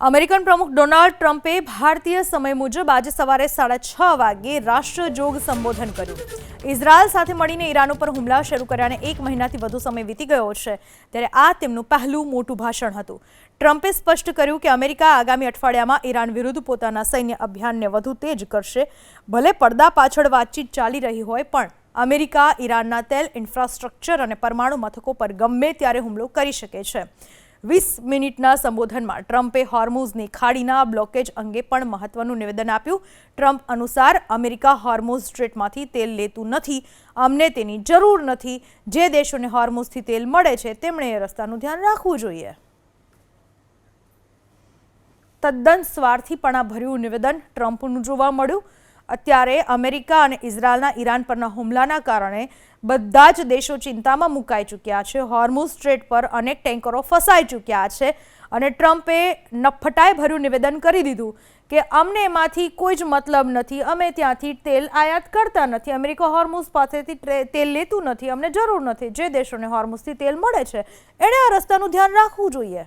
American પ્રમુખ Donald ટ્રમ્પે ભારતીય સમય મુજબ આજે સવારે 6:30 વાગે રાષ્ટ્રજોગ સંબોધન કર્યું। ઇઝરાયલ સાથે મળીને ઈરાન ઉપર હુમલા શરૂ કર્યાને 1 મહિનાથી વધુ સમય વીતી ગયો છે, ત્યારે આ તેમનું પહેલું મોટું ભાષણ હતું। ટ્રમ્પે સ્પષ્ટ કર્યું કે અમેરિકા આગામી અઠવાડિયામાં ઈરાન વિરુદ્ધ પોતાના સૈન્ય અભિયાનને વધુ તેજ કરશે। ભલે પડદા પાછળ વાતચીત ચાલી રહી હોય, પણ અમેરિકા ઈરાનના તેલ ઇન્ફ્રાસ્ટ્રક્ચર અને પરમાણુ મથકો પર ગમે ત્યારે હુમલો કરી શકે છે। 20 મિનિટના સંબોધનમાં ટ્રમ્પે હોર્મુઝની ખાડીના બ્લોકેજ અંગે પણ મહત્વનું નિવેદન આપ્યું। ટ્રમ્પ અનુસાર અમેરિકા હોર્મુઝ સ્ટ્રેટમાંથી તેલ લેતું નથી, અમને તેની જરૂર નથી। જે દેશોને હોર્મુઝથી તેલ મળે છે તેમણે એ રસ્તાનું ધ્યાન રાખવું જોઈએ। તદ્દન સ્વાર્થીપણા ભર્યું નિવેદન ટ્રમ્પનું જોવા મળ્યું। અત્યારે અમેરિકા અને ઇઝરાયલના ઈરાન પરના હુમલાના કારણે બધા જ દેશો ચિંતામાં મુકાઈ ચૂક્યા છે। હોર્મુઝ સ્ટ્રેટ પર અનેક ટેન્કરો ફસાઈ ચૂક્યા છે અને ટ્રમ્પે નફટાઈ ભર્યું નિવેદન કરી દીધું કે અમને એમાંથી કોઈ જ મતલબ નથી, અમે ત્યાંથી તેલ આયાત કરતા નથી, અમેરિકા હોર્મુઝ પાસેથી તેલ લેતું નથી, અમને જરૂર નથી। જે દેશોને હોર્મુઝથી તેલ મળે છે એણે આ રસ્તાનું ધ્યાન રાખવું જોઈએ।